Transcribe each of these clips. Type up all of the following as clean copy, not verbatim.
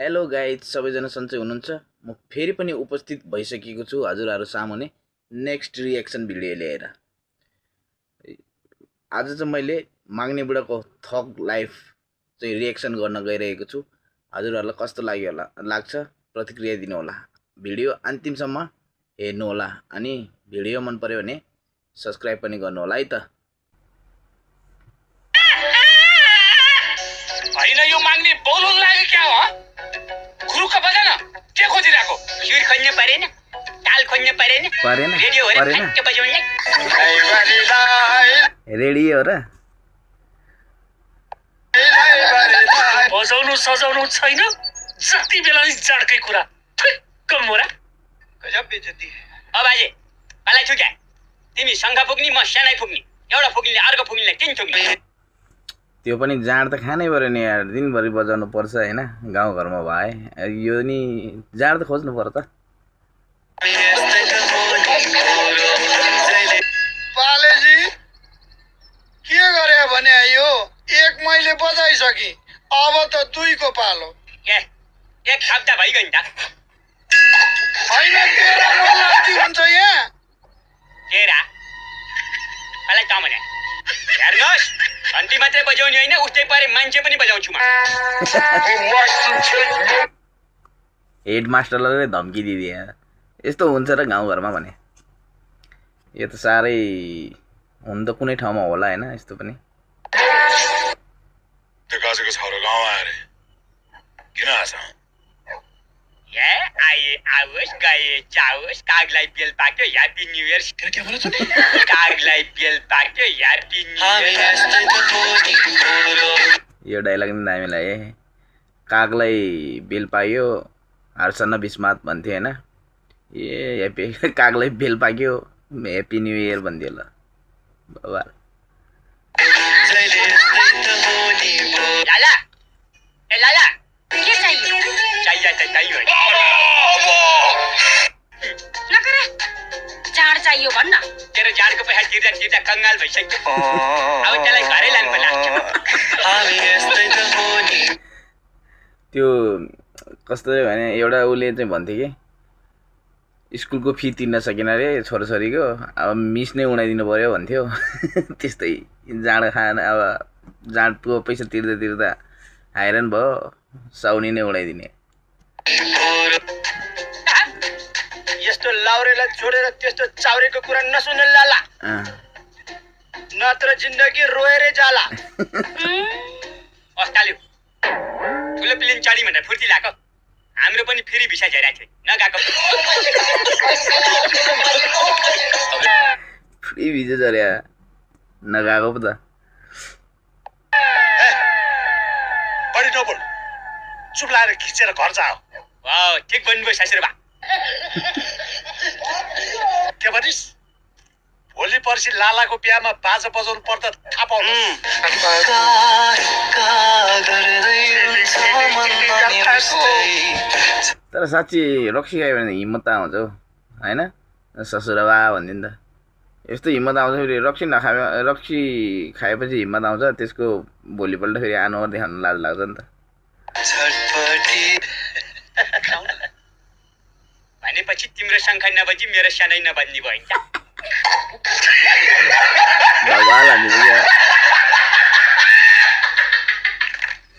Hello guys, सबैजना सन्चै हुनुहुन्छ? म फेरि पनि उपस्थित भइसकेको छु हजुरहरू सामुने नेक्स्ट रिएक्सन भिडियो लिएर। आज चाहिँ मैले माग्ने बुढाको थग लाइफ चाहिँ रिएक्सन गर्न गइरहेको छु। हजुरहरूलाई कस्तो लाग्छ प्रतिक्रिया दिनु होला। भिडियो अन्तिमसम्म हेर्नु होला अनि भिडियो मन पर्यो भने सब्स्क्राइब पनि गर्नु होला है त। हैन यो माग्ने बोल्नु लाग्यो क्या हो? गुरुको बजा न के खोजिरहेको? सुर खोज्नु परेन, ताल खोज्नु परेन, रेडियो हो रे फट्ट बजाउनलाई। रेडी हो र? बजाउनु सजाउनु छैन, जति बेला नि जाडकै कुरा। ठिक्क मोरा गजब बेइज्जती। अब बाजे मलाई छुट्या, तिमी शङ्खा फुक्नी म सानै फुक्नी, एउटा फुक्नीले अर्को फुक्नीलाई किन फुक्नी? त्यो पनि जाँड त खानै पर्यो नि यार, दिनभरि बजाउनु पर्छ हैन। गाउँघरमा भए यो नि जाँड त खोज्नु पर्छ त। पालेजी के गरे भने यो एक मैले बजाइसके, अब त दुईको पालो। एक हप्ता भइगयो नि त। हैन तेरा मोलाती हुन्छ यहाँ। तेरा मलाई त भने हेर्नुहोस्, घन्टी मात्रै बजाउने होइन, उस्तै परे मान्छे पनि बजाउँछु म। हेड मास्टरले धम्की दिदिए यस्तो हुन्छ र गाउँघरमा भने। यो त साह्रै हुन त कुनै ठाउँमा होला हैन यस्तो पनि। त्यो गाजेको छोरो गाउँ आयो रे, किन आछ? आए आओस् गए जाओस्, कागलाई बेल पाक्यो ह्याप्पी न्यू इयर। के भन्छ नि? कागलाई बेल पाक्यो ह्याप्पी न्यू इयर। यो डायलग नि दामी लाग्यो। कागलाई बेल पाक्यो हर्षन्न बिस्मात भन्थ्यो हैन। ए ह्याप्पी कागलाई बेल पाक्यो ह्याप्पी न्यू इयर भन्दियो ल बाबा। लाला ए लाला के चाहियो? चाहिए त चाहियो नकर चाड चाहियो भन्न। तेरो जाडको पैसा तिर्दा तिर्दा कंगाल भइसक्यो। अब त्यसलाई घरै लानु पर्ला। त्यो कस्तो भने एउटा उसले चाहिँ भन्थ्यो कि स्कुलको फी तिर्न सकेन अरे छोराछोरीको, अब मिस नै उडाइदिनु पर्यो भन्थ्यो। त्यस्तै जाँड खान, अब जाँडको पैसा तिर्दा तिर्दा हैरान भयो, साउनी नै उडाइदिने। यस्तो लाउरेलाई छोडेर त्यस्तो चाउरेको कुरा नसुन्नु लाला, नत्र जिन्दगी रोएरै जाला। अस्ताल्यो ठुलो प्लेन चढी भनेर फुर्ती लाग्यो, हाम्रो पनि फेरि भिसा झरेको थियो नगएको। फ्री भिजा झर्या नगएको पो त। बढी नबोल, चुप लागेर खिचेर घर जाऊ। वाउ ठिक भन्नुभयो सासुरबा। के भनिस्? भोलि पर्सि लालाको बिहामा बाजा बजाउनु पर्दा थाहा पाउनु। तर साँच्ची रक्सी खायो भने हिम्मत त आउँछ हौ हैन। ससुराबा भन्दियो नि त। यस्तो हिम्मत आउँछ फेरि रक्सी खाएपछि हिम्मत आउँछ, त्यसको भोलिपल्ट फेरि अनुहार देखाउन लाज लाग्छ नि त। भनेपछि तिम्रो शङ्खा नबजी मेरो सानै नबन्दी भयो नि।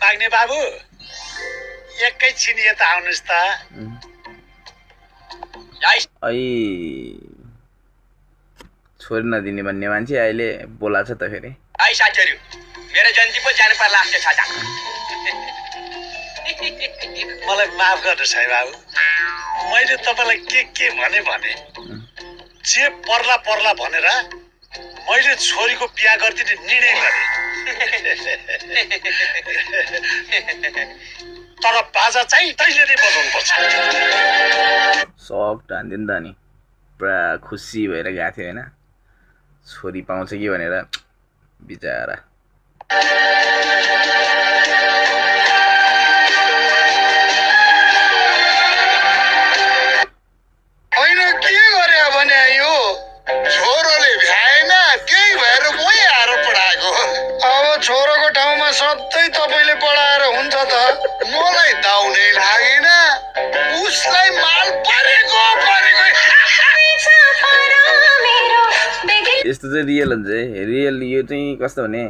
माग्ने बाबु एकैछिन यता आउनुहोस् त। छोरी नदिने भन्ने मान्छे अहिले बोलाछ त फेरि। है साथीहरू, मेरो जन्ती पो जानु पर्ला जस्तो छ त। मलाई माफ गर्नुहोस् है बाबु, मैले तपाईँलाई के भने जे पर्ला पर्ला भनेर मैले छोरीको बिहा गरिदिने निर्णय गरेँ। तर बाजा चाहिँ तैँले नै बजाउनुपर्छ। सब टान्दियो नि त नि, पुरा खुसी भएर गएको थियो होइन, छोरी पाउँछ कि भनेर बिचारा। हैन के गरे भने यो छोरोले भ्याएन, त्यही भएर मै आएर पढाएको। अब छोरोको ठाउँमा सधैँ तपाईँले पढाएर हुन्छ त? मलाई दाउनै लाग्यो। यस्तो चाहिँ रियल हुन्छ है। रियल यो चाहिँ कस्तो भने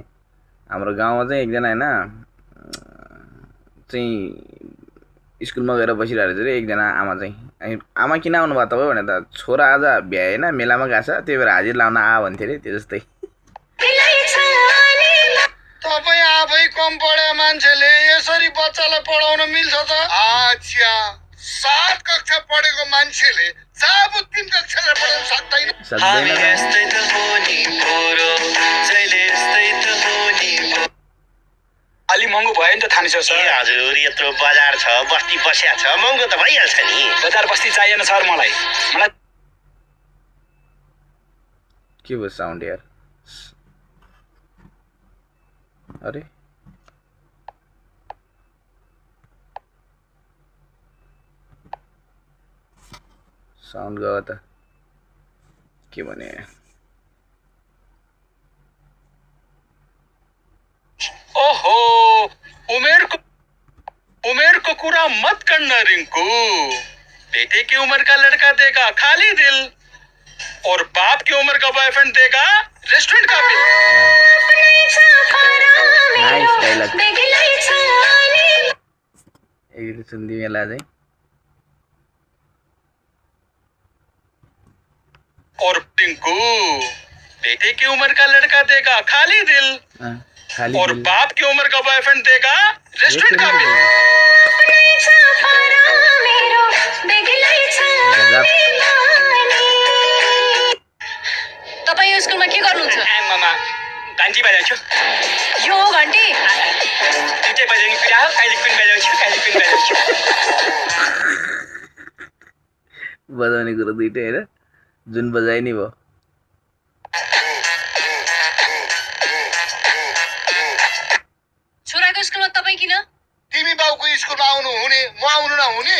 हाम्रो गाउँमा चाहिँ एकजना होइन चाहिँ स्कुलमा गएर बसिरहेको थियो अरे एकजना आमा चाहिँ। अनि आमा किन आउनु भएको तपाईँ भने त छोरा आज भ्याएन मेलामा गएको छ त्यही भएर हाजिर लाउन भन्थ्यो अरे त्यो जस्तै। तपाईँ आफै कम पढे मान्छेले यसरी बच्चालाई पढाउन मिल्छ त? अच्छा 7 कक्षा पढेको मान्छेले जाबु 3 कक्षालाई पढाउन सक्दैन? अलि महँगो भयो नि त थानी सर। हजुर यत्रो बजार छ बस्ती बस्या छ महँगो त भइहाल्छ नि। बजार बस्ती चाहिएन सर मलाई के भयो साउन्ड यार? अरे साउन्ड गयो त के भने? ओहो उमेर को कुरा मत करना रिंकू। बेटे की उम्र का लड़का देगा खाली दिल और बाप की उम्र का बॉयफ्रेंड देगा रेस्टोरेंट का बिल। नाइस डायलॉग एक सुन्दी मेला चाहिँ। और टिंकू बेटे की उम्र का लड़का देगा खाली दिल खाली और बाप की उम्र का बॉयफ्रेंड देगा रेस्टोरेंट का बिल। तपाईँ यो स्कुलमा के गर्नुहुन्छ? मामा घन्टी बजाउँछु। यो हो घन्टी? दुईटै बजाउने कुरा हो। कहिले कुन बजाउँछु कहिले कुन बजाउँछु। बजाउने कुरो दुइटै होइन जुन बजाइ नि भयो। छोराको स्कुलमा तपाईँ किन? तिमी बाउको स्कुलमा आउनु हुने म आउनु नहुने?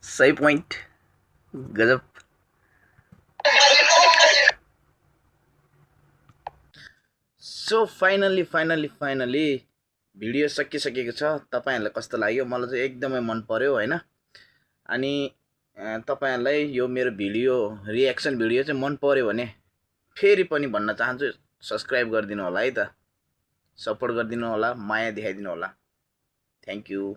सही पोइन्ट गजब। सो फाइनली भिडियो सकिसकेको छ। तपाईँहरूलाई कस्तो लाग्यो? मलाई चाहिँ एकदमै मन पर्यो होइन। अनि तपाईँहरूलाई यो मेरो भिडियो रियाक्सन भिडियो चाहिँ मन पर्यो भने फेरि पनि भन्न चाहन्छु सब्सक्राइब गरिदिनु होला है त। सपोर्ट गरिदिनु होला, माया देखाइदिनु होला। Thank you.